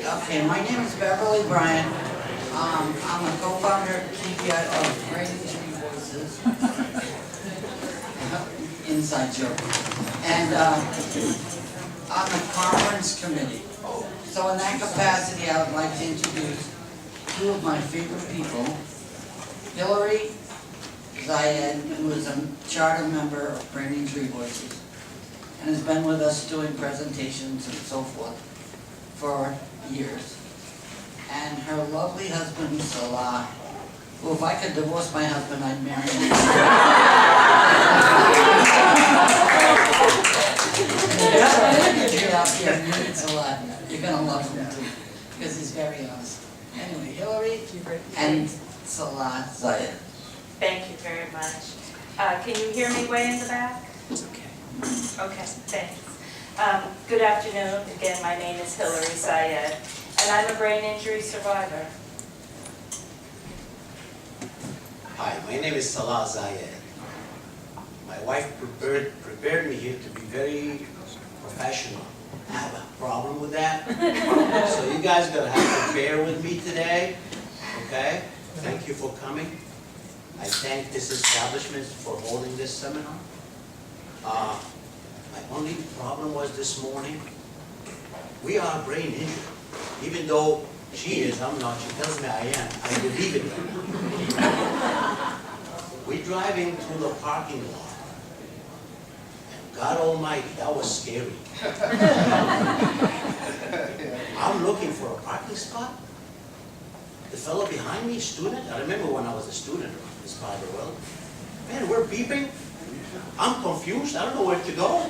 Okay, my name is Beverly Bryant. I'm a co-founder of Reinventing Voices. Inside joke. And on the conference committee. So in that capacity, I would like to introduce two of my favorite people. Hilary Zayed, who is a charter member of Branding Tree Voices, and has been with us doing presentations and so forth for years. And her lovely husband, Salah, who if I could divorce my husband, I'd marry him. Salah, you're going to love him too, because he's very honest. Anyway, Hilary and Salah Zayed. Thank you very much. Can you hear me way in the back? It's okay. Okay, thanks. Good afternoon. Again, my name is Hilary Salah Zayed, and I'm a brain injury survivor. Hi, my name is Salah Zayed. My wife prepared me here to be very professional. I have a problem with that. So you guys gotta have to bear with me today, okay? Thank you for coming. I thank this establishment for holding this seminar. My only problem was this morning, we are brain injured. Even though she is, I'm not, she tells me I am, I believe it. We're driving through the parking lot. And God Almighty, that was scary. I'm looking for a parking spot. The fellow behind me, student, I remember when I was a student around this part of the world. Man, we're beeping. I'm confused, I don't know where to go.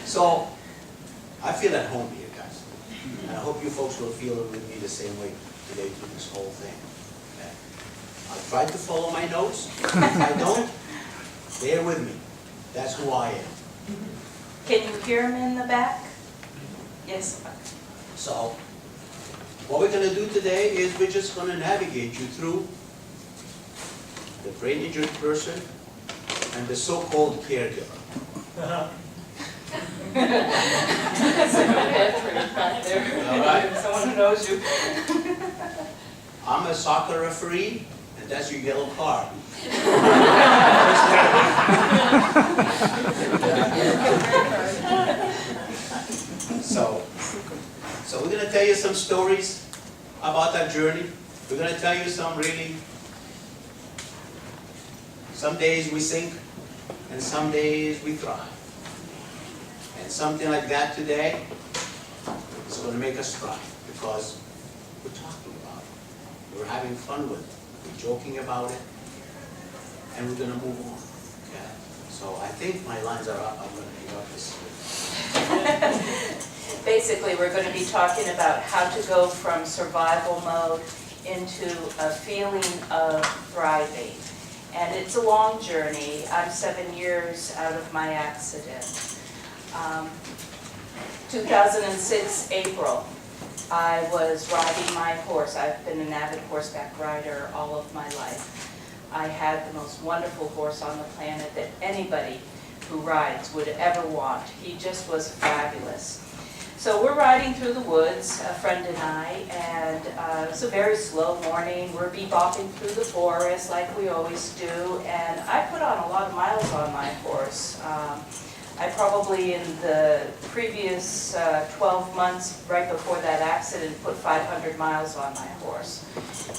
So, I feel at home here, guys. And I hope you folks will feel with me the same way today through this whole thing. Okay? I'll try to follow my notes. If I don't, bear with me. That's who I am. Can you hear him in the back? Yes. So, what we're going to do today is we're just going to navigate you through the brain injured person and the so-called caregiver. All right. Someone who knows you. I'm a soccer referee, and that's your yellow card. So we're going to tell you some stories about our journey. We're going to tell you some days we sink, and some days we thrive. And something like that today is going to make us thrive, because we're talking about it. We're having fun with it. We're joking about it. And we're going to move on. Okay? So I think my lines are up. I'm going to hang up this. Basically, we're going to be talking about how to go from survival mode into a feeling of thriving. And it's a long journey. I'm 7 years out of my accident. 2006, April, I was riding my horse. I've been an avid horseback rider all of my life. I had the most wonderful horse on the planet that anybody who rides would ever want. He just was fabulous. So we're riding through the woods, a friend and I, and it's a very slow morning. We're bebopping through the forest like we always do, and I put on a lot of miles on my horse. I probably, in the previous 12 months, right before that accident, put 500 miles on my horse.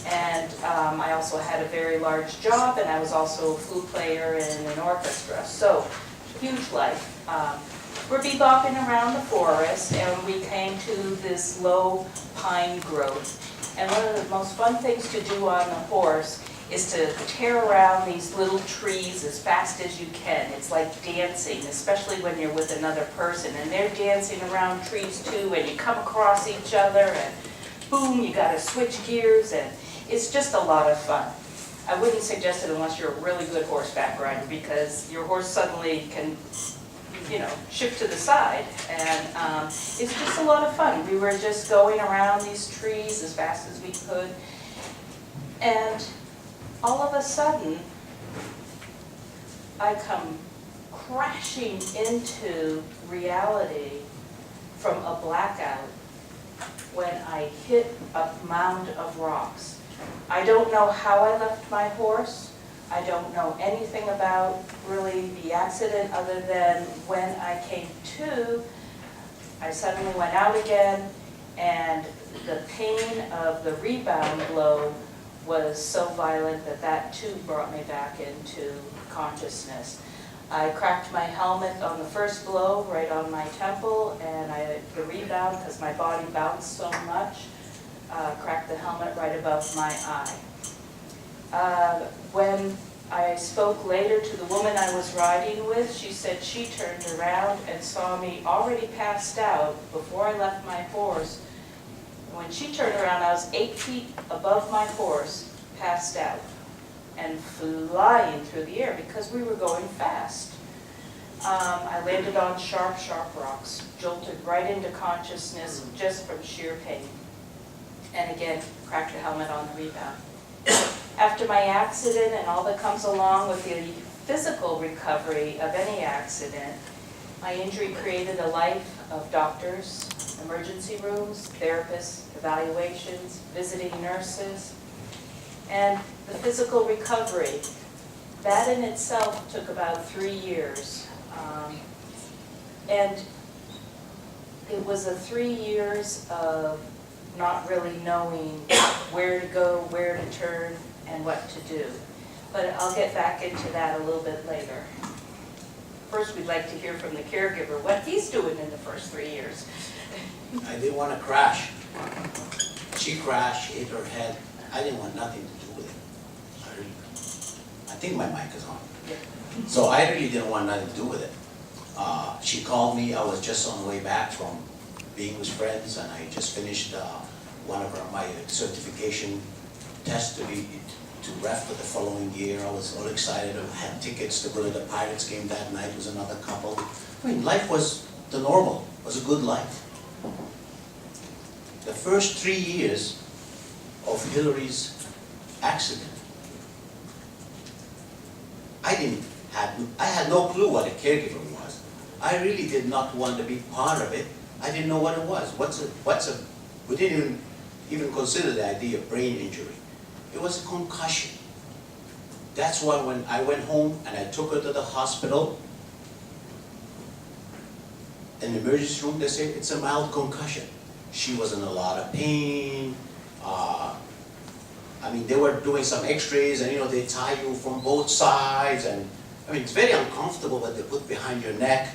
And I also had a very large job, and I was also a flute player in an orchestra. So, huge life. We're bebopping around the forest, and we came to this low pine growth. And one of the most fun things to do on the horse is to tear around these little trees as fast as you can. It's like dancing, especially when you're with another person. And they're dancing around trees too, and you come across each other, and boom, you gotta switch gears, and it's just a lot of fun. I wouldn't suggest it unless you're a really good horseback rider, because your horse suddenly can, you know, shift to the side, and it's just a lot of fun. We were just going around these trees as fast as we could, and all of a sudden, I come crashing into reality from a blackout when I hit a mound of rocks. I don't know how I left my horse. I don't know anything about really the accident other than when I came to, I suddenly went out again, and the pain of the rebound blow was so violent that that too brought me back into consciousness. I cracked my helmet on the first blow right on my temple, and the rebound, because my body bounced so much, cracked the helmet right above my eye. When I spoke later to the woman I was riding with, she said she turned around and saw me already passed out before I left my horse. When she turned around, I was 8 feet above my horse, passed out, and flying through the air because we were going fast. I landed on sharp, sharp rocks, jolted right into consciousness just from sheer pain. And again, cracked the helmet on the rebound. After my accident and all that comes along with the physical recovery of any accident, my injury created a life of doctors, emergency rooms, therapists, evaluations, visiting nurses, and the physical recovery. That in itself took about 3 years. And it was a 3 years of not really knowing where to go, where to turn, and what to do. But I'll get back into that a little bit later. First, we'd like to hear from the caregiver what he's doing in the first 3 years. I didn't want to crash. She crashed, hit her head. I didn't want nothing to do with it. I think my mic is on. Yeah. So I really didn't want nothing to do with it. She called me. I was just on the way back from being with friends, and I just finished one of my certification tests to ref for the following year. I was all excited. I had tickets to go to the Pirates game that night with another couple. I mean, life was the normal. It was a good life. The first 3 years of Hilary's accident, I had no clue what a caregiver was. I really did not want to be part of it. I didn't know what it was. We didn't even consider the idea of brain injury. It was a concussion. That's why when I went home and I took her to the hospital, in the emergency room, they said it's a mild concussion. She was in a lot of pain. I mean, they were doing some x-rays, and they tie you from both sides, and I mean, it's very uncomfortable what they put behind your neck.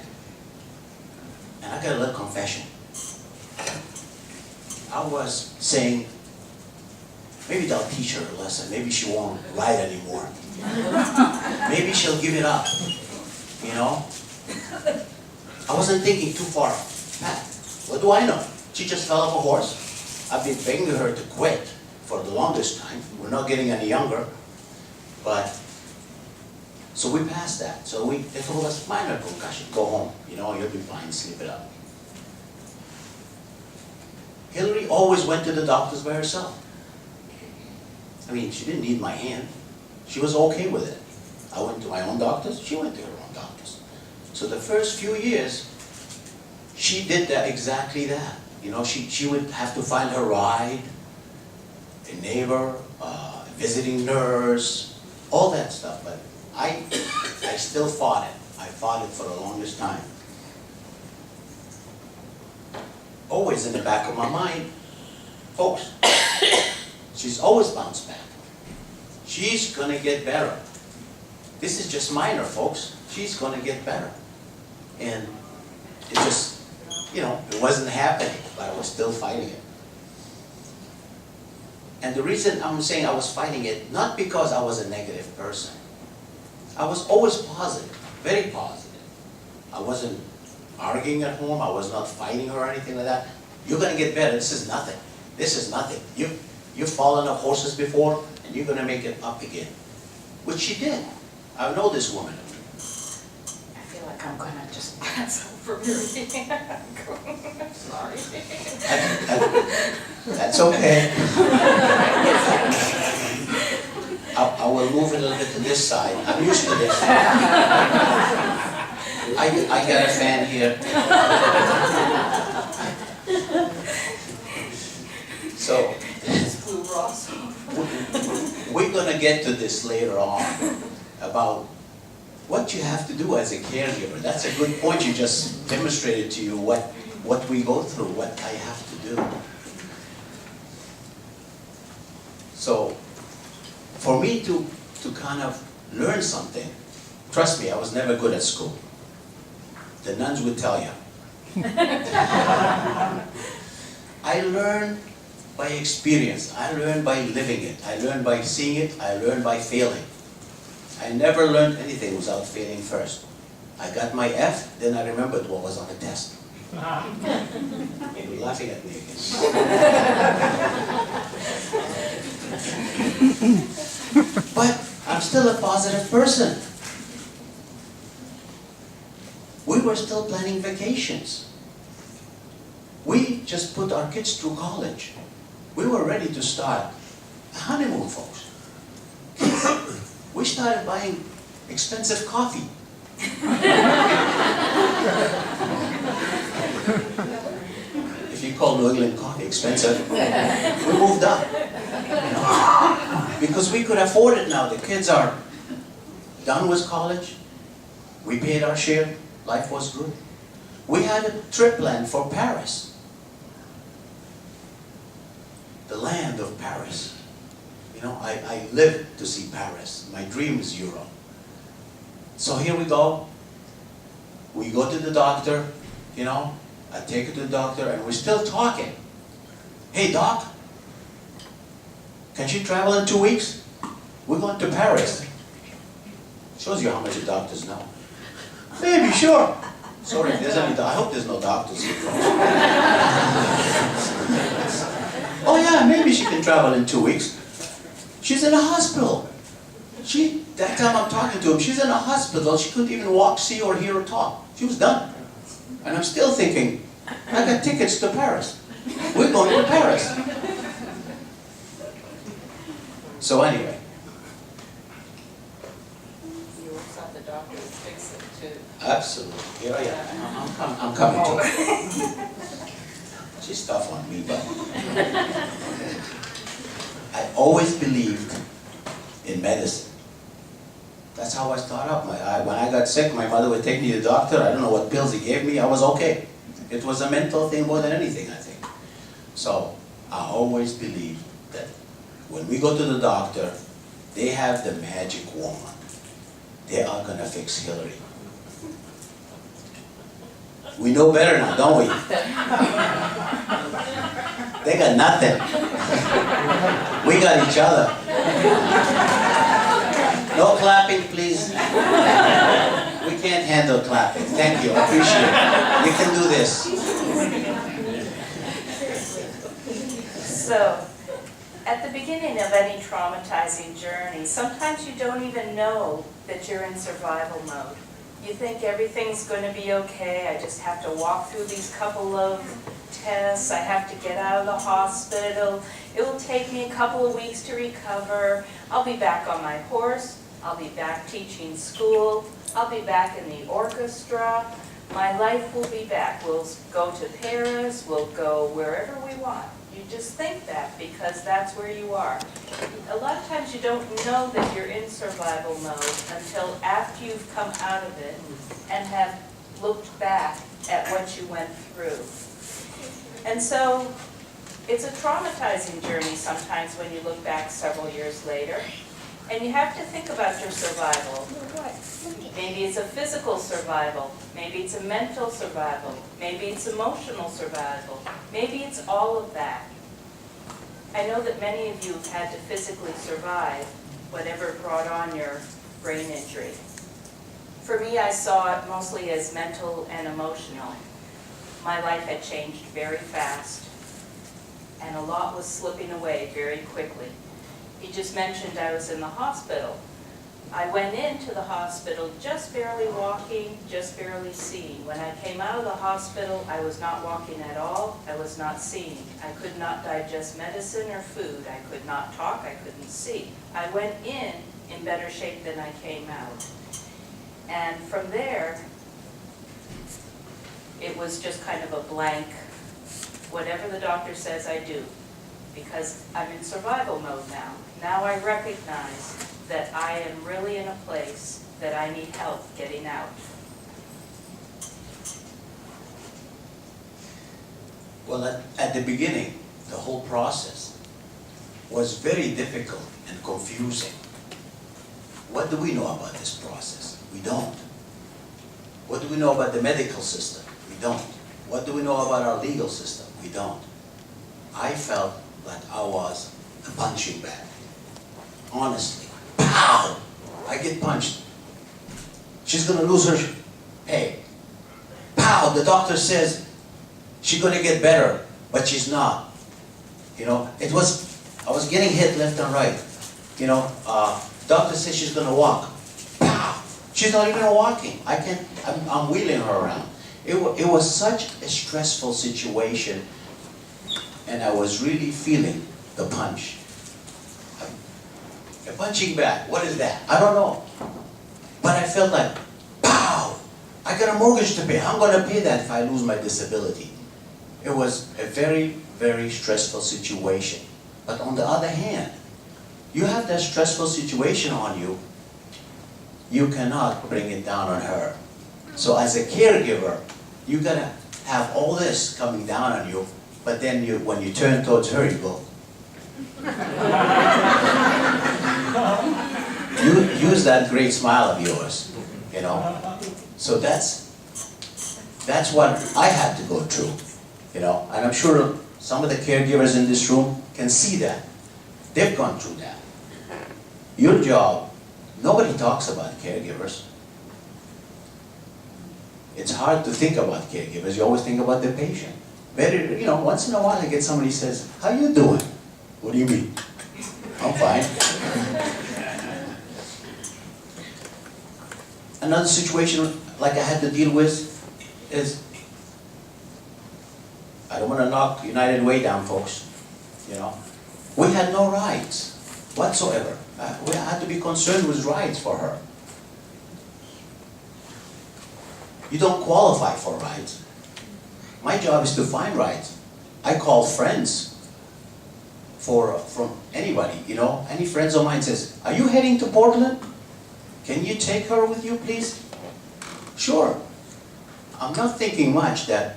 And I got a little confession. I was saying, maybe they'll teach her a lesson. Maybe she won't ride anymore. Maybe she'll give it up, I wasn't thinking too far back. What do I know? She just fell off a horse. I've been begging her to quit for the longest time. We're not getting any younger. But, so we passed that. So they told us, minor concussion, go home. You'll be fine, sleep it up. Hilary always went to the doctors by herself. I mean, she didn't need my hand. She was okay with it. I went to my own doctors, she went to her own doctors. So the first few years, she did exactly that. She would have to find her ride, a neighbor, a visiting nurse, all that stuff. But I still fought it. I fought it for the longest time. Always in the back of my mind, folks, she's always bounced back. She's gonna get better. This is just minor, folks. She's gonna get better. And it just, it wasn't happening, but I was still fighting it. And the reason I'm saying I was fighting it, not because I was a negative person. I was always positive, very positive. I wasn't arguing at home. I was not fighting her or anything like that. You're going to get better. This is nothing. This is nothing. You've fallen off horses before, and you're going to make it up again. Which she did. I know this woman. I feel like I'm going to just pass over here. Sorry. That's okay. I will move it a little bit to this side. I'm used to this. I got a fan here. So, Blue Ross. we're gonna get to this later on about what you have to do as a caregiver. That's a good point. You just demonstrated to you what we go through, what I have to do. So, for me to kind of learn something, trust me, I was never good at school. The nuns would tell you. I learned by experience. I learned by living it. I learned by seeing it. I learned by failing. I never learned anything without failing first. I got my F, then I remembered what was on the test. You're laughing at me again. But I'm still a positive person. We were still planning vacations. We just put our kids through college. We were ready to start a honeymoon, folks. We started buying expensive coffee. If you call New England coffee expensive, we moved up. Because we could afford it now. The kids are done with college. We paid our share. Life was good. We had a trip planned for Paris. The land of Paris. You know, I live to see Paris. My dream is Europe. So here we go. We go to the doctor, you know. I take her to the doctor and we're still talking. Hey, doc, can she travel in 2 weeks? We're going to Paris. Shows you how much the doctors know. Maybe, sure. Sorry, if there's any, I hope there's no doctors here. Oh yeah, maybe she can travel in 2 weeks. She's in a hospital. That time I'm talking to him, she's in a hospital. She couldn't even walk, see, or hear, or talk. She was done. And I'm still thinking, I got tickets to Paris. We're going to Paris. So anyway. You thought the doctor would fix it too. Absolutely. Here I am. I'm coming to her. She's tough on me, but I always believed in medicine. That's how I started up. When I got sick, my mother would take me to the doctor. I don't know what pills he gave me. I was okay. It was a mental thing more than anything, I think. So I always believed that when we go to the doctor, they have the magic wand. They are going to fix Hilary. We know better now, don't we? They got nothing. We got each other. No clapping, please. We can't handle clapping. Thank you, I appreciate it. You can do this. So, at the beginning of any traumatizing journey, sometimes you don't even know that you're in survival mode. You think everything's going to be okay. I just have to walk through these couple of tests. I have to get out of the hospital. It will take me a couple of weeks to recover. I'll be back on my horse. I'll be back teaching school. I'll be back in the orchestra. My life will be back. We'll go to Paris. We'll go wherever we want. You just think that because that's where you are. A lot of times you don't know that you're in survival mode until after you've come out of it and have looked back at what you went through. And so it's a traumatizing journey sometimes when you look back several years later. And you have to think about your survival. Maybe it's a physical survival. Maybe it's a mental survival. Maybe it's emotional survival. Maybe it's all of that. I know that many of you have had to physically survive whatever brought on your brain injury. For me, I saw it mostly as mental and emotional. My life had changed very fast, and a lot was slipping away very quickly. He just mentioned I was in the hospital. I went into the hospital just barely walking, just barely seeing. When I came out of the hospital, I was not walking at all. I was not seeing. I could not digest medicine or food. I could not talk. I couldn't see. I went in better shape than I came out. And from there, it was just kind of a blank, whatever the doctor says I do. because I'm in survival mode now. Now I recognize that I am really in a place that I need help getting out. Well, at the beginning, the whole process was very difficult and confusing. What do we know about this process? We don't. What do we know about the medical system? We don't. What do we know about our legal system? We don't. I felt like I was a punching bag. Honestly. Pow! I get punched. She's gonna lose her pay. Pow! The doctor says she's gonna get better, but she's not. You know, I was getting hit left and right. You know, doctor says she's gonna walk. Pow! She's not even walking. I'm wheeling her around. It was such a stressful situation, and I was really feeling the punch. A punching bag, what is that? I don't know. But I felt like, pow! I got a mortgage to pay. I'm gonna pay that if I lose my disability. It was a very, very stressful situation. But on the other hand, you have that stressful situation on you, you cannot bring it down on her. So as a caregiver, you gotta have all this coming down on you, but then when you turn towards her, you go. You use that great smile of yours, you know. So that's what I had to go through, you know. And I'm sure some of the caregivers in this room can see that. They've gone through that. Your job, nobody talks about caregivers. It's hard to think about caregivers. You always think about the patient. Better, you know, once in a while I get somebody who says, "How you doing?" "What do you mean?" "I'm fine." Another situation like I had to deal with is, I don't want to knock United Way down, folks. You know, we had no rights whatsoever. We had to be concerned with rights for her. You don't qualify for rights. My job is to find rights. I call friends from anybody, you know. Any friends of mine says, "Are you heading to Portland? Can you take her with you, please?" Sure. I'm not thinking much that,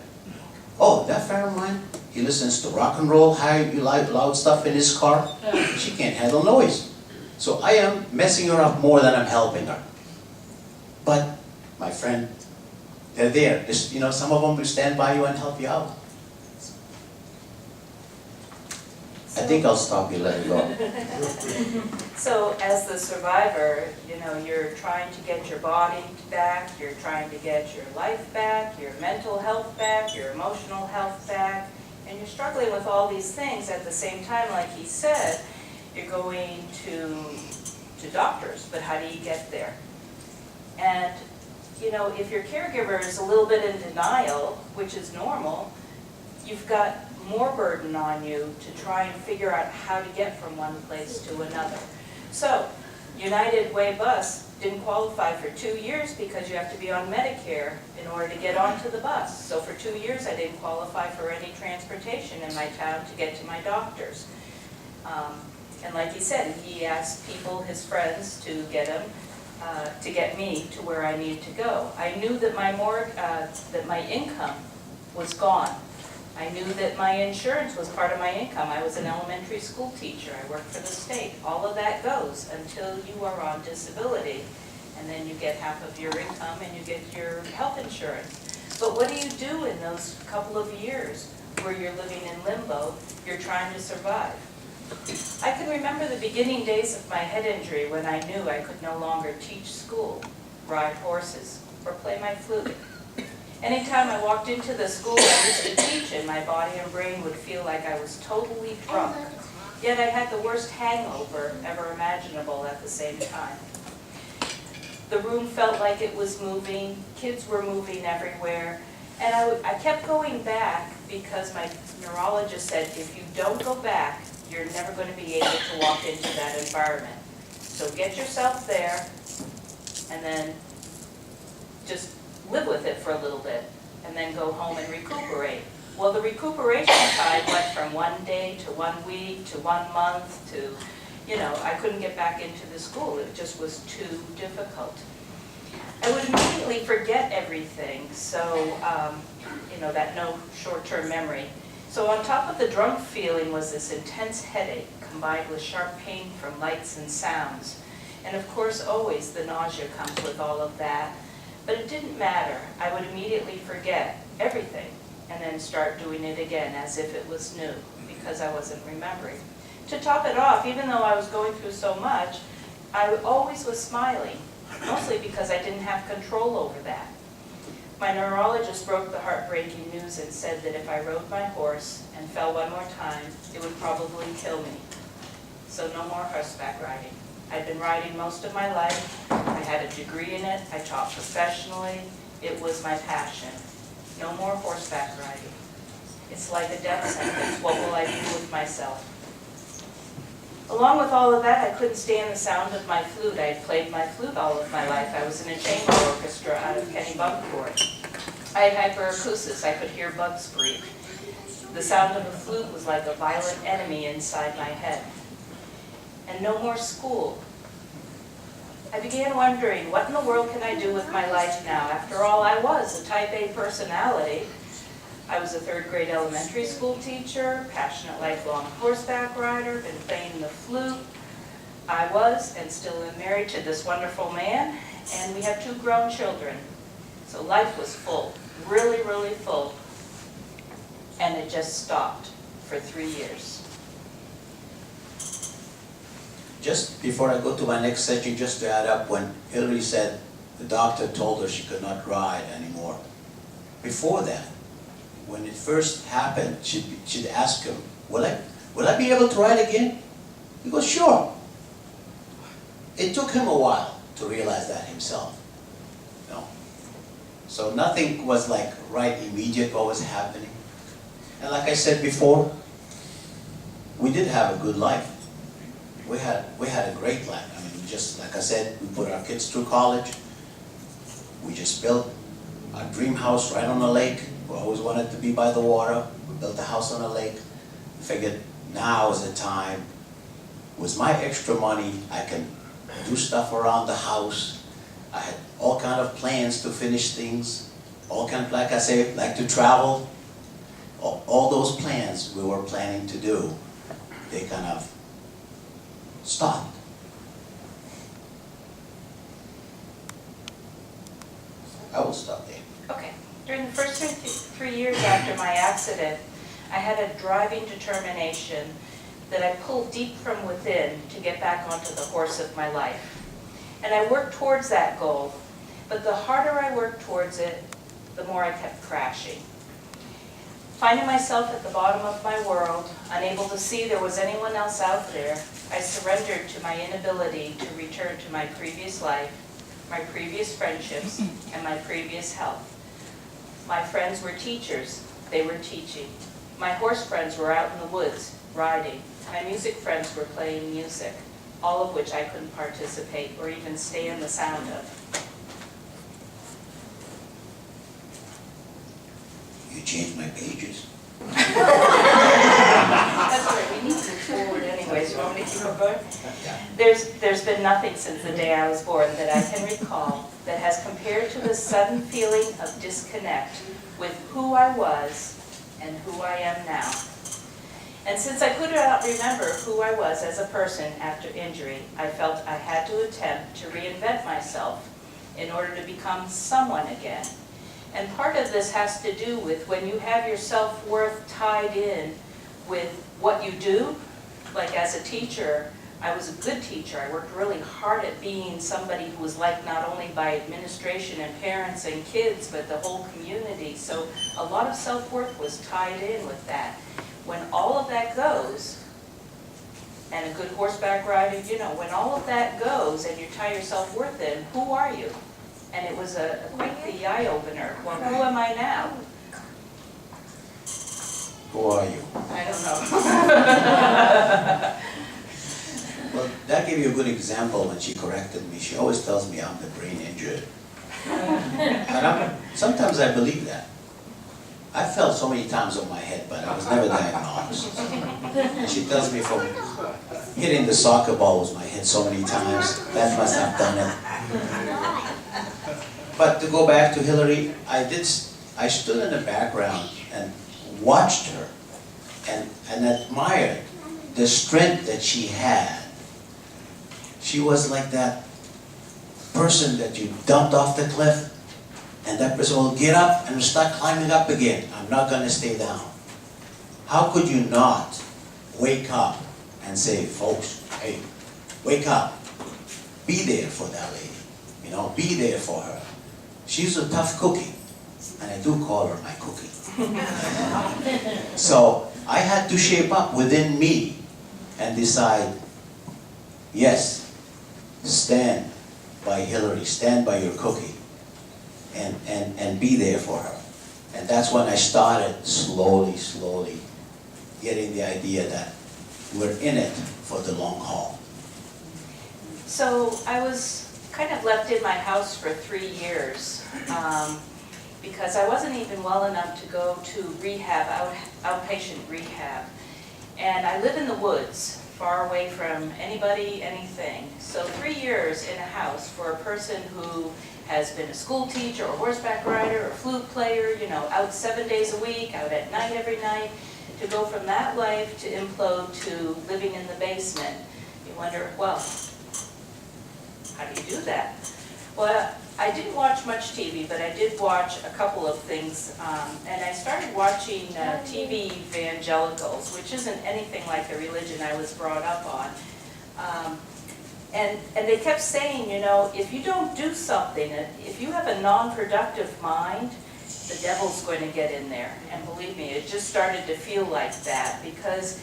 oh, that friend of mine, he listens to rock and roll, high loud stuff in his car. She can't handle noise. So I am messing her up more than I'm helping her. But my friend, they're there. Just, you know, some of them will stand by you and help you out. I think I'll stop you, let it go. So as the survivor, you know, you're trying to get your body back, you're trying to get your life back, your mental health back, your emotional health back, and you're struggling with all these things at the same time. Like he said, you're going to doctors, but how do you get there? And, you know, if your caregiver is a little bit in denial, which is normal, you've got more burden on you to try and figure out how to get from one place to another. So, United Way bus didn't qualify for 2 years because you have to be on Medicare in order to get onto the bus. So for 2 years I didn't qualify for any transportation in my town to get to my doctors. And like he said, he asked people, his friends, to get him, to get me to where I needed to go. I knew that my income was gone. I knew that my insurance was part of my income. I was an elementary school teacher. I worked for the state. All of that goes until you are on disability. And then you get half of your income and you get your health insurance. But what do you do in those couple of years where you're living in limbo? You're trying to survive. I can remember the beginning days of my head injury when I knew I could no longer teach school, ride horses, or play my flute. Anytime I walked into the school I used to teach in, my body and brain would feel like I was totally drunk. Yet I had the worst hangover ever imaginable at the same time. The room felt like it was moving, kids were moving everywhere, and I kept going back because my neurologist said, if you don't go back, you're never going to be able to walk into that environment. So get yourself there, and then just live with it for a little bit, and then go home and recuperate. Well, the recuperation time went from 1 day to 1 week to 1 month to, I couldn't get back into the school. It just was too difficult. I would immediately forget everything, so, that no short-term memory. So on top of the drunk feeling was this intense headache combined with sharp pain from lights and sounds. And of course, always the nausea comes with all of that. But it didn't matter. I would immediately forget everything and then start doing it again as if it was new because I wasn't remembering. To top it off, even though I was going through so much, I always was smiling, mostly because I didn't have control over that. My neurologist broke the heartbreaking news and said that if I rode my horse and fell one more time, it would probably kill me. So no more horseback riding. I'd been riding most of my life. I had a degree in it. I taught professionally. It was my passion. No more horseback riding. It's like a death sentence. What will I do with myself? Along with all of that, I couldn't stand the sound of my flute. I had played my flute all of my life. I was in a chamber orchestra out of Kennebunkport. I had hyperacusis. I could hear bugs breathe. The sound of a flute was like a violent enemy inside my head. And no more school. I began wondering, what in the world can I do with my life now? After all, I was a type A personality. I was a third grade elementary school teacher, passionate lifelong horseback rider, been playing the flute. I was and still am married to this wonderful man, and we have 2 grown children. So life was full, really, really full. And it just stopped for 3 years. Just before I go to my next section, just to add up, when Hilary said the doctor told her she could not ride anymore, before that, when it first happened, she'd ask him, will I be able to ride again? He goes, sure. It took him a while to realize that himself. So nothing was like right immediate what was happening. And like I said before, we did have a good life. We had a great life. I mean, just like I said, we put our kids through college. We just built a dream house right on the lake. We always wanted to be by the water. We built a house on a lake. We figured now is the time. With my extra money, I can do stuff around the house. I had all kind of plans to finish things. All kind of, like I say, like to travel. All those plans we were planning to do, they kind of stopped. I will stop there. Okay. During the first 3 years after my accident, I had a driving determination that I pulled deep from within to get back onto the horse of my life. And I worked towards that goal, but the harder I worked towards it, the more I kept crashing. Finding myself at the bottom of my world, unable to see there was anyone else out there, I surrendered to my inability to return to my previous life, my previous friendships, and my previous health. My friends were teachers, they were teaching. My horse friends were out in the woods, riding. My music friends were playing music, all of which I couldn't participate or even stand the sound of. You changed my pages. That's right, we need to move forward anyways. You want me to keep on going? There's been nothing since the day I was born that I can recall that has compared to the sudden feeling of disconnect with who I was and who I am now. And since I could not remember who I was as a person after injury, I felt I had to attempt to reinvent myself in order to become someone again. And part of this has to do with when you have your self-worth tied in with what you do. Like as a teacher, I was a good teacher. I worked really hard at being somebody who was liked not only by administration and parents and kids, but the whole community. So a lot of self-worth was tied in with that. When all of that goes, and a good horseback rider, when all of that goes and you tie your self-worth in, who are you? And it was quite the eye-opener. Well, who am I now? Who are you? I don't know. Well, that gave you a good example when she corrected me. She always tells me I'm the brain injured. And sometimes I believe that. I fell so many times on my head, but I was never diagnosed. And she tells me from hitting the soccer ball with my head so many times, that must have done it. But to go back to Hilary, I stood in the background and watched her and admired the strength that she had. She was like that person that you dumped off the cliff, and that person will get up and start climbing up again. I'm not going to stay down. How could you not wake up and say, folks, hey, wake up. Be there for that lady. You know, be there for her. She's a tough cookie, and I do call her my cookie. So I had to shape up within me and decide, yes, stand by Hilary, stand by your cookie, and be there for her. And that's when I started slowly getting the idea that we're in it for the long haul. So I was kind of left in my house for 3 years because I wasn't even well enough to go to rehab, outpatient rehab. And I live in the woods, far away from anybody, anything. So 3 years in a house for a person who has been a school teacher, or horseback rider, or flute player, you know, out 7 days a week, out at night every night, to go from that life to implode to living in the basement. You wonder, well, how do you do that? Well, I didn't watch much TV, but I did watch a couple of things, and I started watching TV evangelicals, which isn't anything like the religion I was brought up on. And they kept saying, you know, if you don't do something, if you have a non-productive mind, the devil's going to get in there. And believe me, it just started to feel like that, because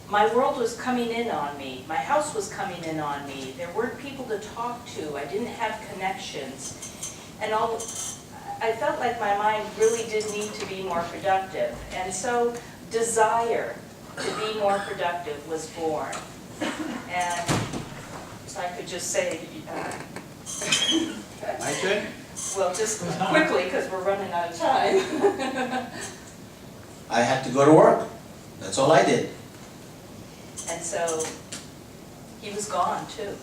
my world was coming in on me. My house was coming in on me. There weren't people to talk to. I didn't have connections. And I felt like my mind really did need to be more productive. And so desire to be more productive was born. And so I could just say, My turn? well, just quickly, because we're running out of time. I had to go to work. That's all I did. And so he was gone too.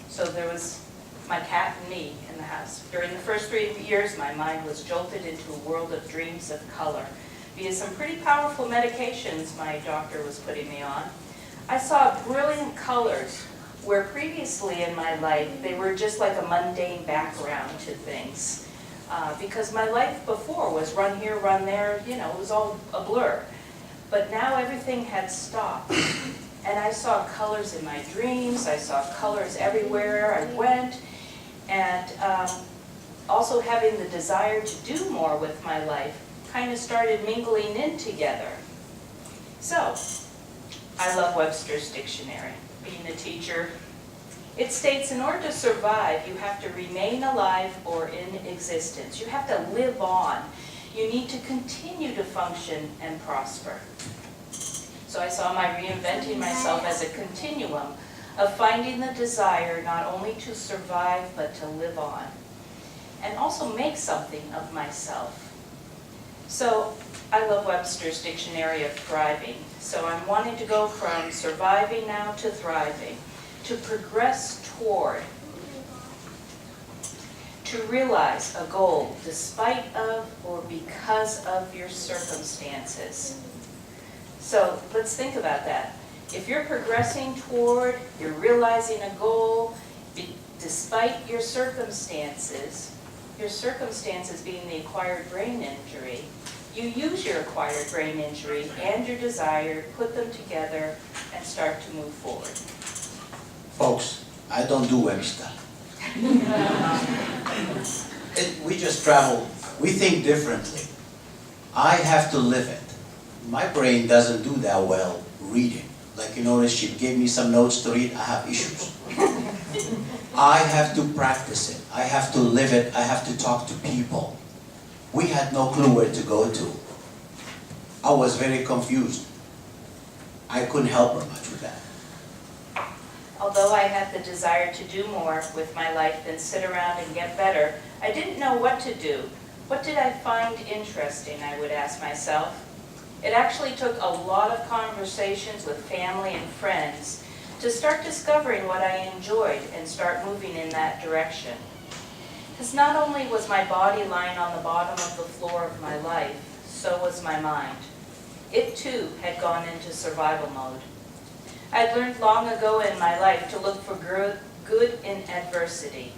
So there was my cat and me in the house. During the first 3 years, my mind was jolted into a world of dreams of color via some pretty powerful medications my doctor was putting me on. I saw brilliant colors where previously in my life they were just like a mundane background to things. Because my life before was run here, run there, you know, it was all a blur. But now everything had stopped. And I saw colors in my dreams, I saw colors everywhere I went, and also having the desire to do more with my life kind of started mingling in together. So, I love Webster's dictionary. Being a teacher, it states in order to survive, you have to remain alive or in existence. You have to live on. You need to continue to function and prosper. So I saw my reinventing myself as a continuum of finding the desire not only to survive, but to live on. And also make something of myself. So I love Webster's dictionary of thriving. So I'm wanting to go from surviving now to thriving, to progress toward, to realize a goal despite of or because of your circumstances. So let's think about that. If you're progressing toward, you're realizing a goal, despite your circumstances being the acquired brain injury, you use your acquired brain injury and your desire, put them together, and start to move forward. Folks, I don't do Webster. We just travel. We think differently. I have to live it. My brain doesn't do that well reading. Like you notice, she gave me some notes to read. I have issues. I have to practice it. I have to live it. I have to talk to people. We had no clue where to go to. I was very confused. I couldn't help her much with that. Although I had the desire to do more with my life than sit around and get better, I didn't know what to do What did I find interesting, I would ask myself. It actually took a lot of conversations with family and friends to start discovering what I enjoyed and start moving in that direction. Because not only was my body lying on the bottom of the floor of my life, so was my mind. It too had gone into survival mode. I'd learned long ago in my life to look for good in adversity,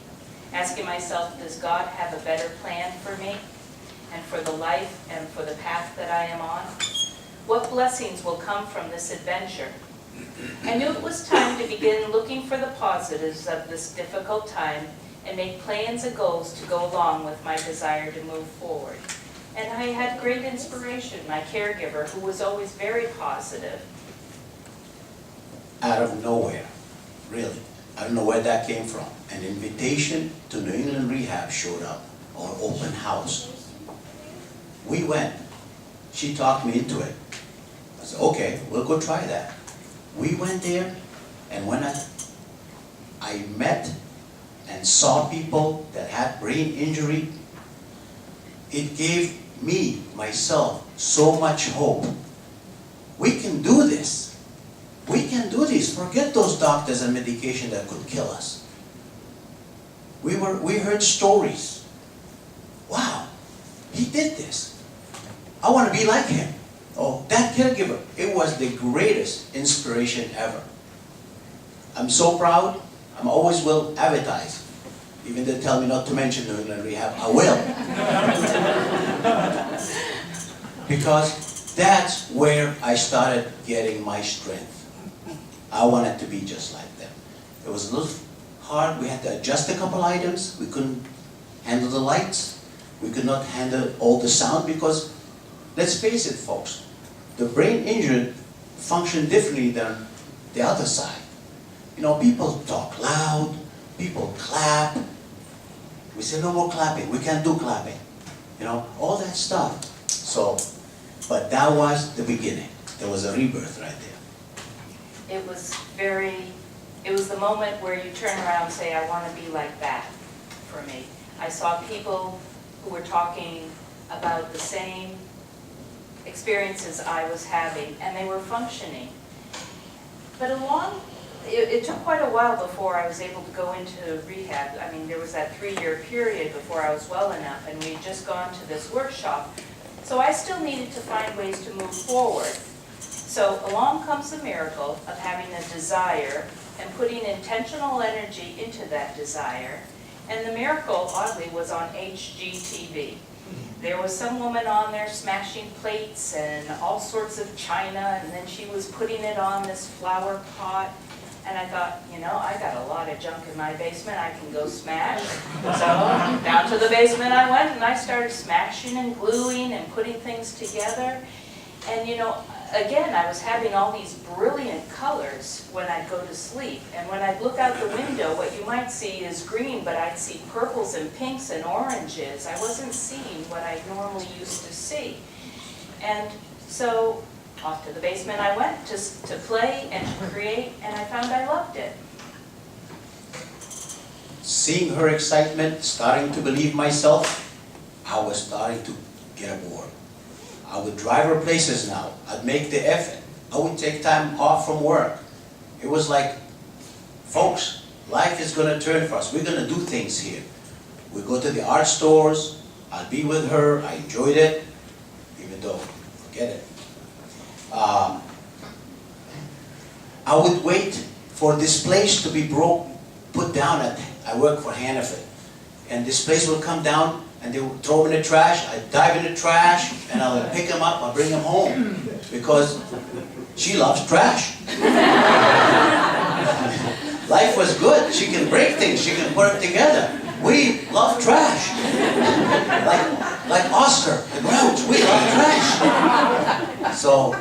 asking myself, does God have a better plan for me and for the life and for the path that I am on? What blessings will come from this adventure? I knew it was time to begin looking for the positives of this difficult time and make plans and goals to go along with my desire to move forward. And I had great inspiration, my caregiver, who was always very positive. Out of nowhere, really. I don't know where that came from. An invitation to New England Rehab showed up, or open house. We went. She talked me into it. I said, okay, we'll go try that. We went there, and when I met and saw people that had brain injury, it gave me, myself, so much hope. We can do this. We can do this. Forget those doctors and medication that could kill us. We heard stories. Wow, he did this. I want to be like him. Oh, that caregiver, it was the greatest inspiration ever. I'm so proud. I'm always will advertise. Even they tell me not to mention New England Rehab, I will. Because that's where I started getting my strength. I wanted to be just like them. It was a little hard. We had to adjust a couple items. We couldn't handle the lights. We could not handle all the sound because, let's face it, folks, the brain injured function differently than the other side. You know, people talk loud, people clap. We say no more clapping, we can't do clapping. You know, all that stuff. So, but that was the beginning. There was a rebirth right there. It was the moment where you turn around and say, I want to be like that for me. I saw people who were talking about the same experiences I was having, and they were functioning. But it took quite a while before I was able to go into rehab. I mean, there was that 3-year period before I was well enough, and we had just gone to this workshop. So I still needed to find ways to move forward. So along comes the miracle of having a desire and putting intentional energy into that desire. And the miracle, oddly, was on HGTV. There was some woman on there smashing plates and all sorts of china, and then she was putting it on this flower pot. And I thought, you know, I got a lot of junk in my basement I can go smash. So down to the basement I went, and I started smashing and gluing and putting things together. And you know, again, I was having all these brilliant colors when I'd go to sleep. And when I'd look out the window, what you might see is green, but I'd see purples and pinks and oranges. I wasn't seeing what I normally used to see. And so off to the basement I went just to play and to create, and I found I loved it. Seeing her excitement, starting to believe myself, I was starting to get aboard. I would drive her places now. I'd make the effort. I would take time off from work. It was like, folks, life is going to turn for us. We're going to do things here. We go to the art stores. I'd be with her. I enjoyed it, even though, forget it. I would wait for displays to be put down. I work for Hannaford. And displays will come down and they would throw them in the trash. I'd dive in the trash and I'll pick them up, I'll bring them home. Because she loves trash. Life was good. She can break things, she can put them together. We love trash. Like Oscar, the Grouch, we love trash. So,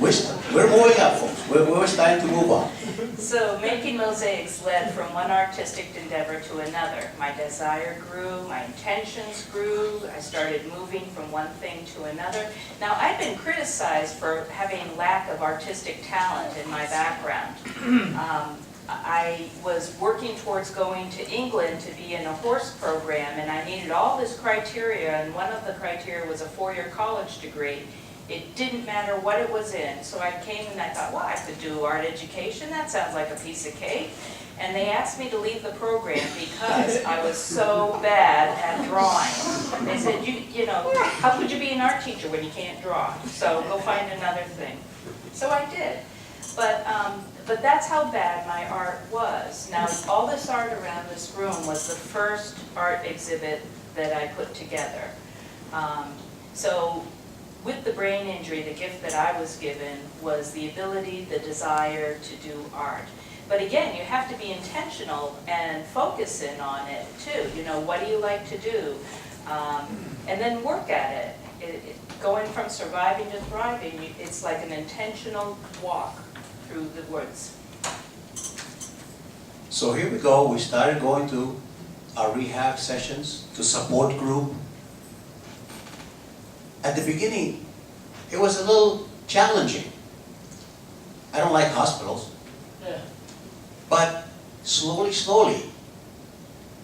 we're moving up, folks. We're starting to move on. So making mosaics led from one artistic endeavor to another. My desire grew, my intentions grew, I started moving from one thing to another. Now, I've been criticized for having lack of artistic talent in my background. I was working towards going to England to be in a horse program, and I needed all this criteria, and one of the criteria was a 4-year college degree. It didn't matter what it was in, so I came and I thought, well, I could do art education, that sounds like a piece of cake. And they asked me to leave the program because I was so bad at drawing. They said, you know, how could you be an art teacher when you can't draw? So go find another thing. So I did. But that's how bad my art was. Now, all this art around this room was the first art exhibit that I put together. So with the brain injury, the gift that I was given was the ability, the desire to do art. But again, you have to be intentional and focus in on it too. You know, what do you like to do? And then work at it. Going from surviving to thriving, it's like an intentional walk through the woods. So here we go, we started going to our rehab sessions, to support group. At the beginning, it was a little challenging. I don't like hospitals. Yeah. But slowly,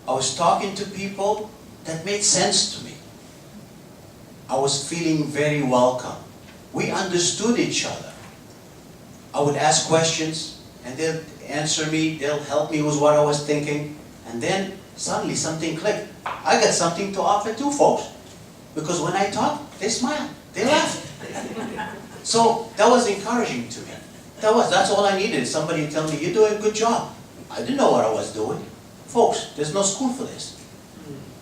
I was talking to people that made sense to me. I was feeling very welcome. We understood each other. I would ask questions, and they'll answer me, they'll help me with what I was thinking, and then suddenly something clicked. I got something to offer too, folks. Because when I talk, they smile, they laugh. So that was encouraging to me. That's all I needed, somebody to tell me, you're doing a good job. I didn't know what I was doing. Folks, there's no school for this.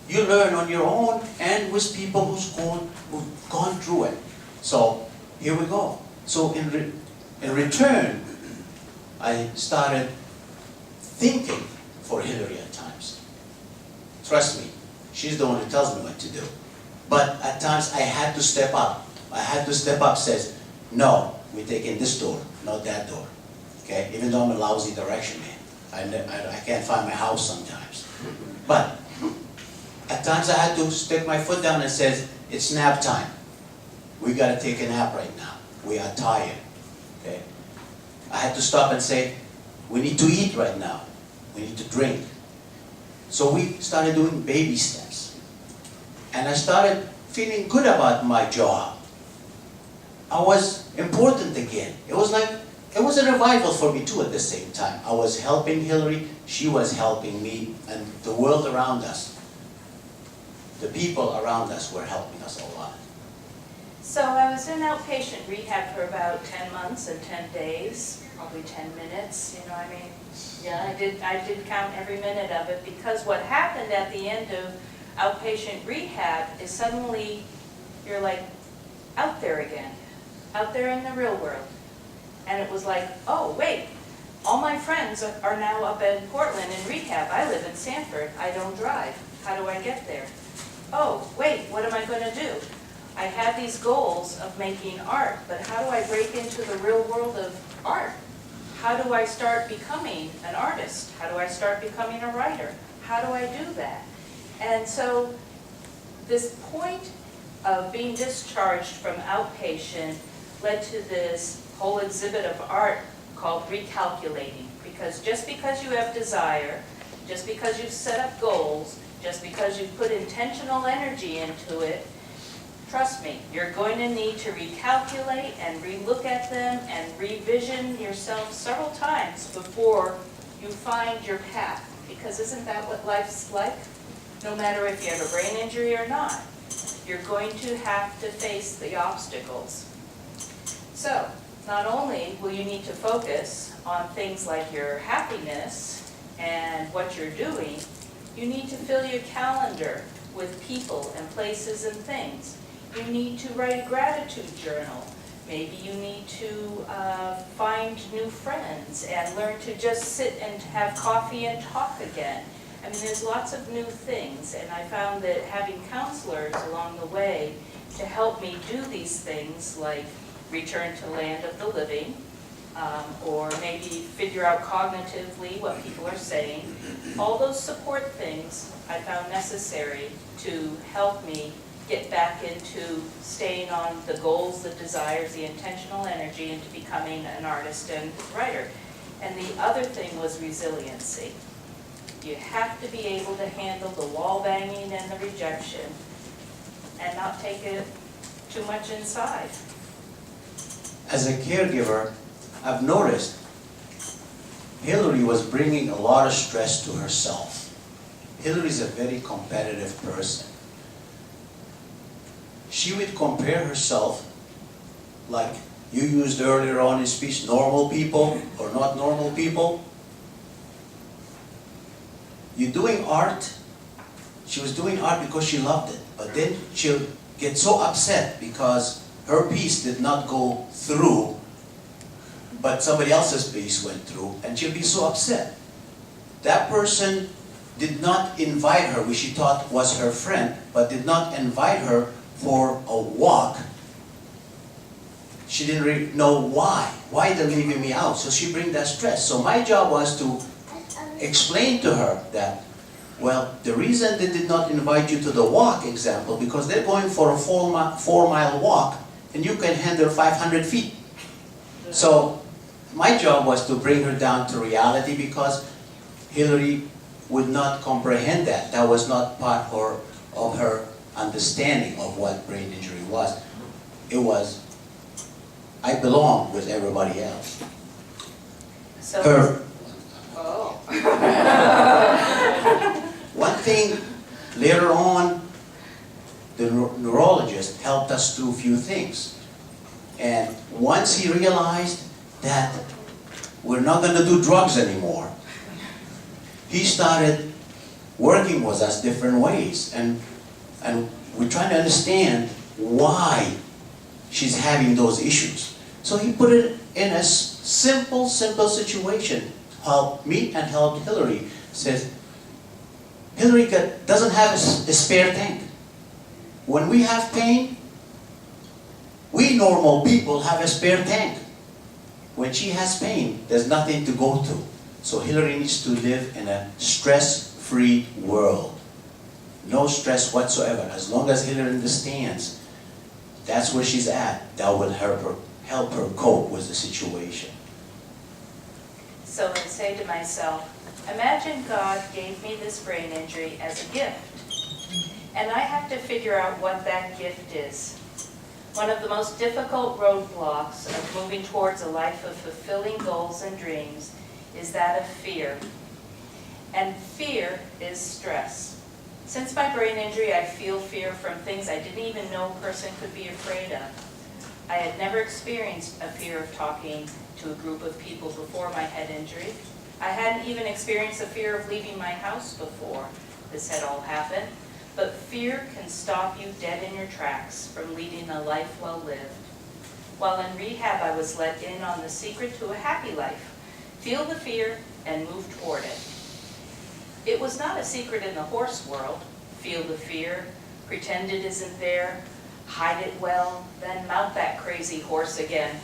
You learn on your own and with people who've gone through it. So here we go. So in return, I started thinking for Hilary at times. Trust me, she's the one who tells me what to do. But at times I had to step up. I had to step up, says, no, we're taking this door, not that door. Okay? Even though I'm a lousy direction man. I can't find my house sometimes. But at times I had to stick my foot down and says, it's nap time. We gotta take a nap right now. We are tired. Okay? I had to stop and say, we need to eat right now. We need to drink. So we started doing baby steps. And I started feeling good about my job. I was important again. It was a revival for me too at the same time. I was helping Hilary, she was helping me, and the world around us, the people around us were helping us a lot. So I was in outpatient rehab for about 10 months and 10 days, probably 10 minutes, you know, I mean, yeah, I did count every minute of it, because what happened at the end of outpatient rehab is suddenly you're like out there again, out there in the real world. And it was like, oh, wait, all my friends are now up in Portland in rehab. I live in Sanford. I don't drive. How do I get there? Oh, wait, what am I going to do? I had these goals of making art, but how do I break into the real world of art? How do I start becoming an artist? How do I start becoming a writer? How do I do that? And so this point of being discharged from outpatient led to this whole exhibit of art called Recalculating. Because just because you have desire, just because you've set up goals, just because you've put intentional energy into it, trust me, you're going to need to recalculate and relook at them and revision yourself several times before you find your path. Because isn't that what life's like? No matter if you have a brain injury or not, you're going to have to face the obstacles. So, not only will you need to focus on things like your happiness and what you're doing, you need to fill your calendar with people and places and things. You need to write a gratitude journal. Maybe you need to find new friends and learn to just sit and have coffee and talk again. I mean, there's lots of new things, and I found that having counselors along the way to help me do these things, like return to land of the living, or maybe figure out cognitively what people are saying. All those support things I found necessary to help me get back into staying on the goals, the desires, the intentional energy into becoming an artist and writer. And the other thing was resiliency. You have to be able to handle the wall banging and the rejection and not take it too much inside. As a caregiver, I've noticed Hilary was bringing a lot of stress to herself. Hilary's a very competitive person. She would compare herself, like you used earlier on in speech, normal people or not normal people. You're doing art. She was doing art because she loved it, but then she'll get so upset because her piece did not go through, but somebody else's piece went through, and she'll be so upset. That person did not invite her, which she thought was her friend, but did not invite her for a walk. She didn't really know why. Why they're leaving me out? So she bring that stress. So my job was to explain to her that, well, the reason they did not invite you to the walk example, because they're going for a 4-mile walk, and you can handle 500 feet. So my job was to bring her down to reality, because Hilary would not comprehend that. That was not part of her understanding of what brain injury was. It was, I belong with everybody else. So, Her, oh. one thing, later on, the neurologist helped us through a few things. And once he realized that we're not going to do drugs anymore, he started working with us different ways. And we're trying to understand why she's having those issues. So he put it in a simple situation. Helped me and helped Hilary. Says, Hilary doesn't have a spare tank. When we have pain, we normal people have a spare tank. When she has pain, there's nothing to go to. So Hilary needs to live in a stress-free world. No stress whatsoever. As long as Hilary understands that's where she's at, that will help her cope with the situation. So I say to myself, imagine God gave me this brain injury as a gift, and I have to figure out what that gift is. One of the most difficult roadblocks of moving towards a life of fulfilling goals and dreams is that of fear. And fear is stress. Since my brain injury, I feel fear from things I didn't even know a person could be afraid of. I had never experienced a fear of talking to a group of people before my head injury. I hadn't even experienced the fear of leaving my house before this had all happened. But fear can stop you dead in your tracks from leading a life well lived. While in rehab, I was let in on the secret to a happy life. Feel the fear and move toward it. It was not a secret in the horse world. Feel the fear, pretend it isn't there, hide it well, then mount that crazy horse again.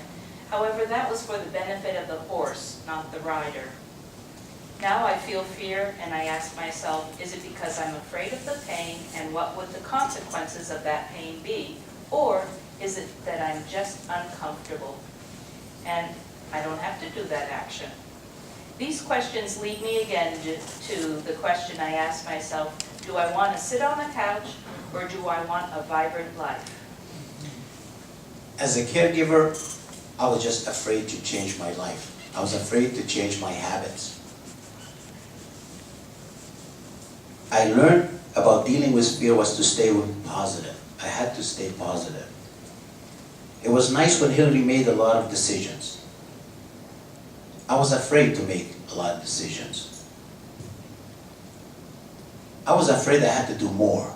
However, that was for the benefit of the horse, not the rider. Now I feel fear and I ask myself, is it because I'm afraid of the pain and what would the consequences of that pain be? Or is it that I'm just uncomfortable and I don't have to do that action? These questions lead me again to the question I ask myself, do I want to sit on the couch or do I want a vibrant life? As a caregiver, I was just afraid to change my life. I was afraid to change my habits. I learned about dealing with fear was to stay positive. I had to stay positive. It was nice when Hilary made a lot of decisions. I was afraid to make a lot of decisions. I was afraid I had to do more.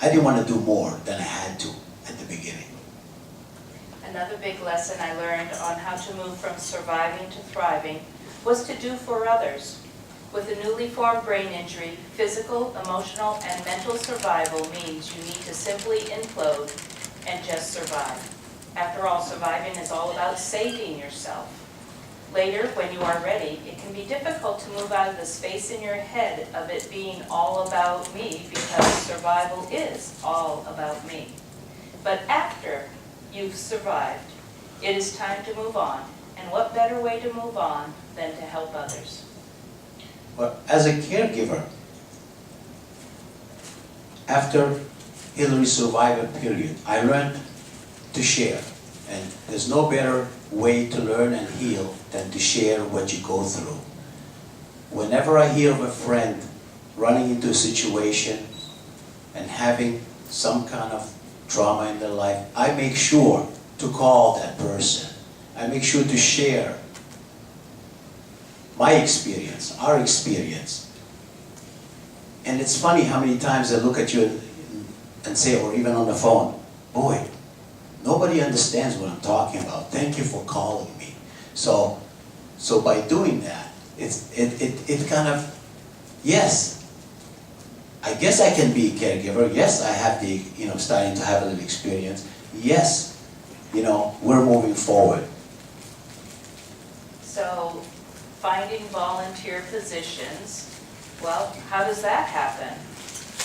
I didn't want to do more than I had to at the beginning. Another big lesson I learned on how to move from surviving to thriving was to do for others. With a newly formed brain injury, physical, emotional, and mental survival means you need to simply implode and just survive. After all, surviving is all about saving yourself. Later, when you are ready, it can be difficult to move out of the space in your head of it being all about me, because survival is all about me. But after you've survived, it is time to move on. And what better way to move on than to help others. But as a caregiver, after Hilary's survival period, I learned to share. And there's no better way to learn and heal than to share what you go through. Whenever I hear of a friend running into a situation and having some kind of trauma in their life, I make sure to call that person. I make sure to share my experience, our experience. And it's funny how many times I look at you and say, or even on the phone, boy, nobody understands what I'm talking about. Thank you for calling me. So by doing that, it kind of, yes, I guess I can be a caregiver. Yes, I have the, starting to have a little experience. Yes, we're moving forward. So finding volunteer positions, well, how does that happen?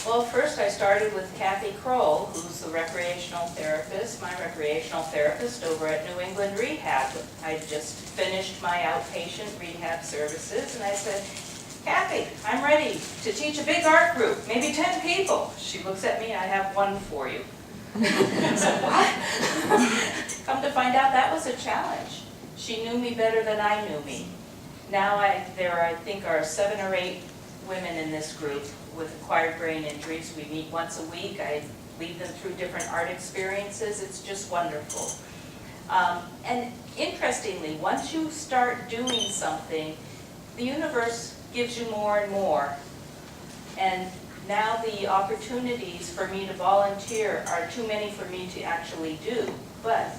Well, first I started with Kathy Kroll, who's the recreational therapist, my recreational therapist over at New England Rehab. I just finished my outpatient rehab services, and I said, Kathy, I'm ready to teach a big art group, maybe 10 people. She looks at me, I have one for you. I said, what? Come to find out, that was a challenge. She knew me better than I knew me. Now there I think are 7 or 8 women in this group with acquired brain injuries. We meet once a week. I lead them through different art experiences. It's just wonderful. And interestingly, once you start doing something, the universe gives you more and more. And now the opportunities for me to volunteer are too many for me to actually do. But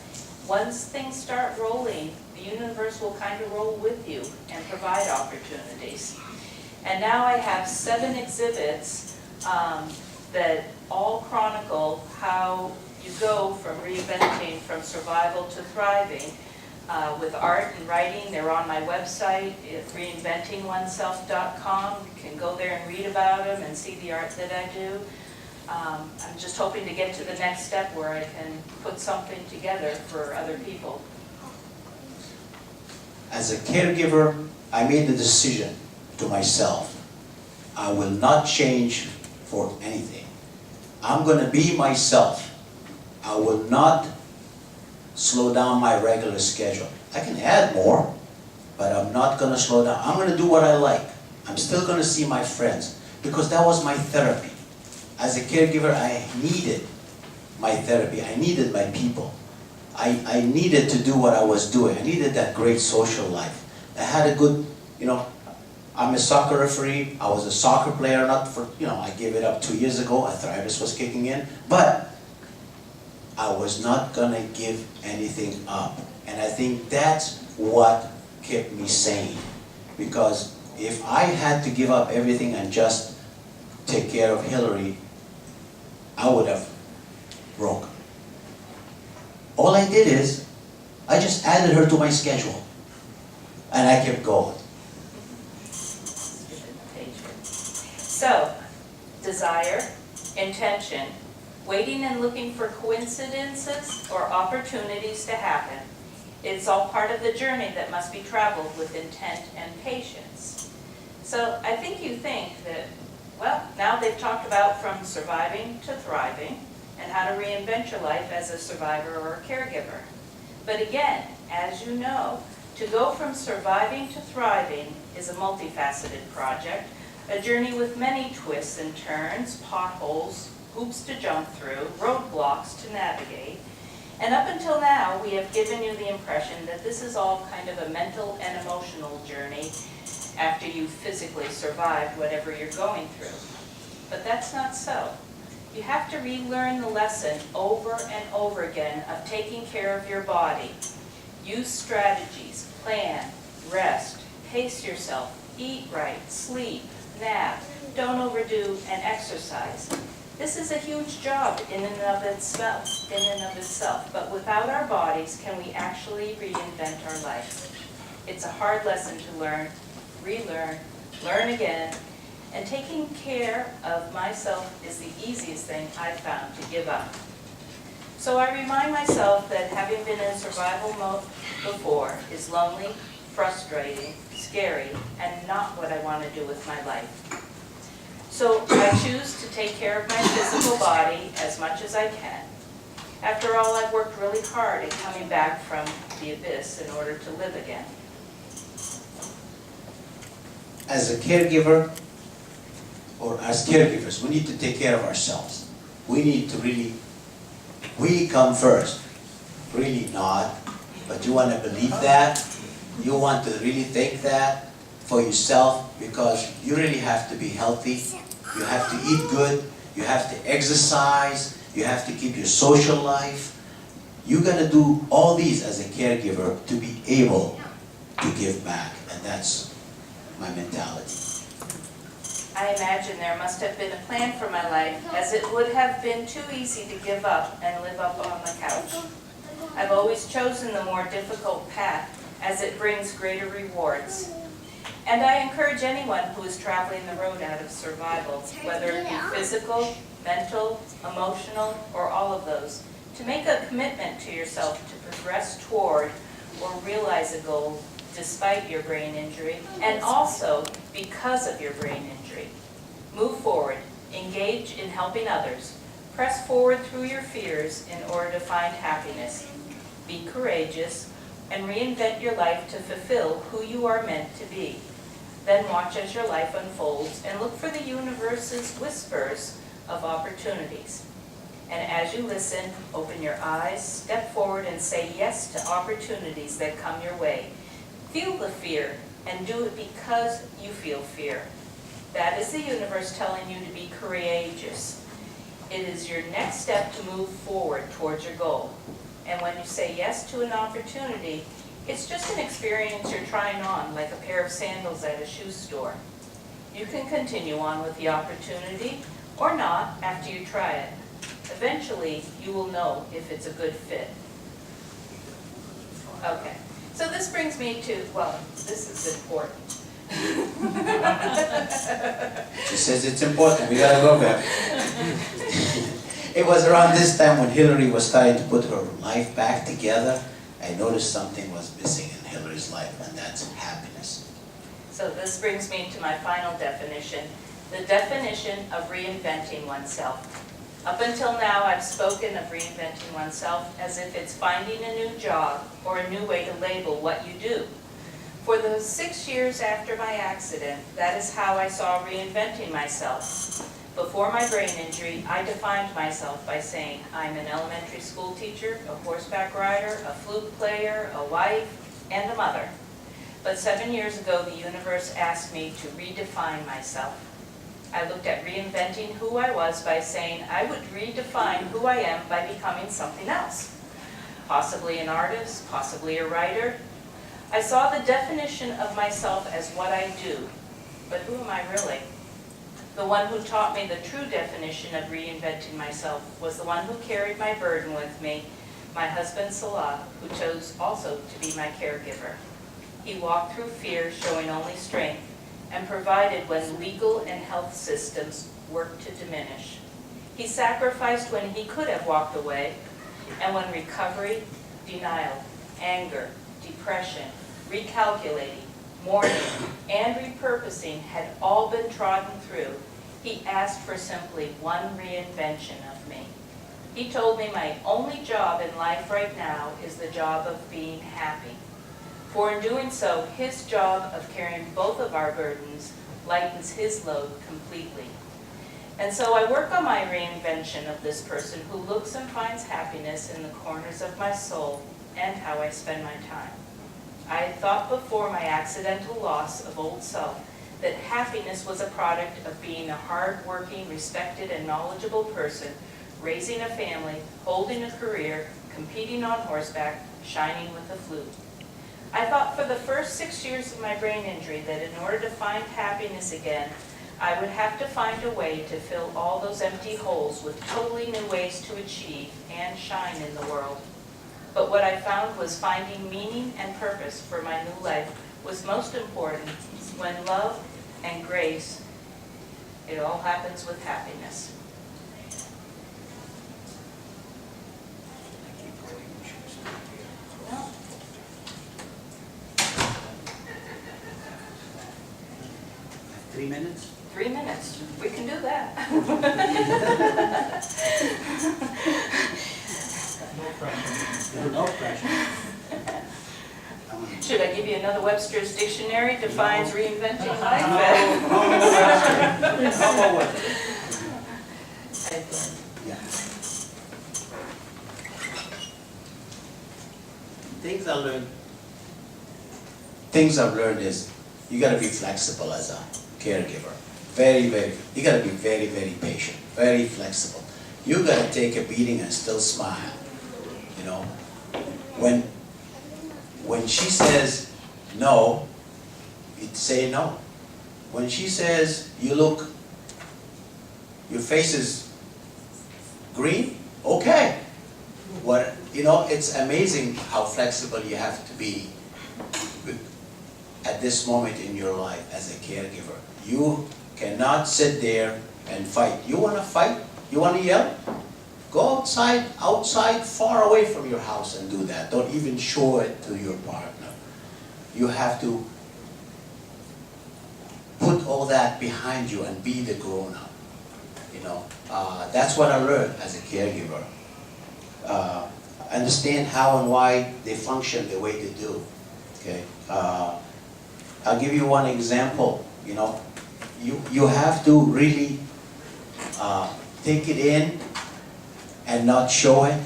once things start rolling, the universe will kind of roll with you and provide opportunities. And now I have 7 exhibits that all chronicle how you go from reinventing, from survival to thriving, with art and writing. They're on my website at reinventingoneself.com. You can go there and read about them and see the art that I do. I'm just hoping to get to the next step where I can put something together for other people. As a caregiver, I made the decision to myself, I will not change for anything. I'm going to be myself. I will not slow down my regular schedule. I can add more, but I'm not going to slow down. I'm going to do what I like. I'm still going to see my friends because that was my therapy. As a caregiver, I needed my therapy. I needed my people. I needed to do what I was doing. I needed that great social life. I had a good, I'm a soccer referee. I was a soccer player, not for, I gave it up 2 years ago. Arthritis was kicking in. But I was not going to give anything up. And I think that's what kept me sane. Because if I had to give up everything and just take care of Hilary, I would have broke. All I did is, I just added her to my schedule. And I kept going. So, desire, intention, waiting and looking for coincidences or opportunities to happen. It's all part of the journey that must be traveled with intent and patience. So I think you think that, well, now they've talked about from surviving to thriving and how to reinvent your life as a survivor or a caregiver. But again, as you know, to go from surviving to thriving is a multifaceted project, a journey with many twists and turns, potholes, hoops to jump through, roadblocks to navigate. And up until now, we have given you the impression that this is all kind of a mental and emotional journey after you physically survived whatever you're going through. But that's not so. You have to relearn the lesson over and over again of taking care of your body. Use strategies, plan, rest, pace yourself, eat right, sleep, nap, don't overdo, and exercise. This is a huge job in and of itself, but without our bodies, can we actually reinvent our life? It's a hard lesson to learn, relearn, learn again, and taking care of myself is the easiest thing I've found to give up. So I remind myself that having been in survival mode before is lonely, frustrating, scary, and not what I want to do with my life. So I choose to take care of my physical body as much as I can. After all, I've worked really hard at coming back from the abyss in order to live again. As a caregiver, or as caregivers, we need to take care of ourselves. We need to really, we come first. Really not, but you want to believe that. You want to really think that for yourself, because you really have to be healthy. You have to eat good. You have to exercise. You have to keep your social life. You got to do all these as a caregiver to be able to give back, and that's my mentality. I imagine there must have been a plan for my life, as it would have been too easy to give up and live up on the couch. I've always chosen the more difficult path, as it brings greater rewards. And I encourage anyone who is traveling the road out of survival, whether it be physical, mental, emotional, or all of those, to make a commitment to yourself to progress toward or realize a goal despite your brain injury, and also because of your brain injury. Move forward, engage in helping others, press forward through your fears in order to find happiness. Be courageous, and reinvent your life to fulfill who you are meant to be. Then watch as your life unfolds and look for the universe's whispers of opportunities. And as you listen, open your eyes, step forward, and say yes to opportunities that come your way. Feel the fear, and do it because you feel fear. That is the universe telling you to be courageous. It is your next step to move forward towards your goal. And when you say yes to an opportunity, it's just an experience you're trying on, like a pair of sandals at a shoe store. You can continue on with the opportunity, or not, after you try it. Eventually, you will know if it's a good fit. Okay, so this brings me to, well, this is important. She says it's important, we gotta go back. It was around this time when Hilary was starting to put her life back together. I noticed something was missing in Hilary's life, and that's happiness. So this brings me to my final definition, the definition of reinventing oneself. Up until now, I've spoken of reinventing oneself as if it's finding a new job or a new way to label what you do. For the 6 years after my accident, that is how I saw reinventing myself. Before my brain injury, I defined myself by saying I'm an elementary school teacher, a horseback rider, a flute player, a wife, and a mother. But 7 years ago, the universe asked me to redefine myself. I looked at reinventing who I was by saying I would redefine who I am by becoming something else. Possibly an artist, possibly a writer. I saw the definition of myself as what I do, but who am I really? The one who taught me the true definition of reinventing myself was the one who carried my burden with me, my husband Salah, who chose also to be my caregiver. He walked through fear, showing only strength, and provided when legal and health systems worked to diminish. He sacrificed when he could have walked away, and when recovery, denial, anger, depression, recalculating, mourning, and repurposing had all been trodden through, he asked for simply one reinvention of me. He told me my only job in life right now is the job of being happy. For in doing so, his job of carrying both of our burdens lightens his load completely. And so I work on my reinvention of this person who looks and finds happiness in the corners of my soul and how I spend my time. I had thought before my accidental loss of old self that happiness was a product of being a hard-working, respected, and knowledgeable person, raising a family, holding a career, competing on horseback, shining with a flute. I thought for the first 6 years of my brain injury that in order to find happiness again, I would have to find a way to fill all those empty holes with totally new ways to achieve and shine in the world. But what I found was finding meaning and purpose for my new life was most important when love and grace, it all happens with happiness. that. No pressure. Should I give you another Webster's dictionary defines reinventing No, life? Yeah. Things I've learned is you gotta be flexible as a caregiver. You gotta be very, very patient, very flexible. You gotta take a beating and still smile, you know? When she says no, you say no. When she says your face is green, okay. It's amazing how flexible you have to be at this moment in your life as a caregiver. You cannot sit there and fight. You want to fight? You want to yell? Go outside, far away from your house and do that. Don't even show it to your partner. You have to put all that behind you and be the grown-up. That's what I learned as a caregiver. Understand how and why they function the way they do. Okay. I'll give you one example. You have to really take it in and not show it,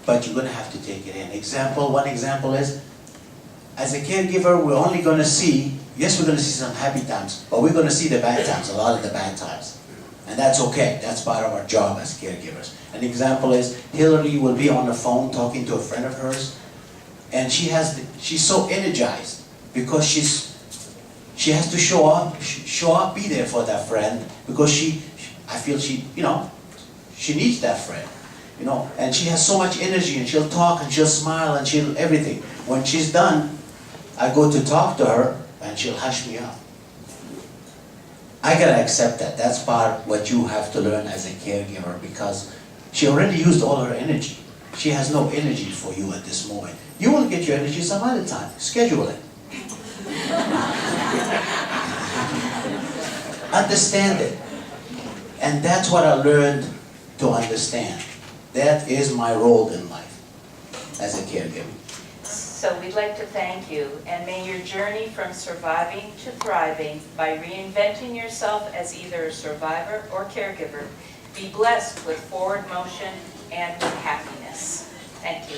but you're going to have to take it in. One example is, as a caregiver, we're only going to see, yes, we're going to see some happy times, but we're going to see the bad times, a lot of the bad times. And that's okay. That's part of our job as caregivers. An example is, Hilary will be on the phone talking to a friend of hers, and she's so energized because she has to show up, be there for that friend, because I feel she needs that friend, and she has so much energy, and she'll talk, and she'll smile, and she'll everything. When she's done, I go to talk to her, and she'll hush me up. I gotta accept that. That's part of what you have to learn as a caregiver, because she already used all her energy. She has no energy for you at this moment. You will get your energy some other time. Schedule it. Understand it. And that's what I learned to understand. That is my role in life as a caregiver. So we'd like to thank you, and may your journey from surviving to thriving by reinventing yourself as either a survivor or caregiver be blessed with forward motion and with happiness. Thank you.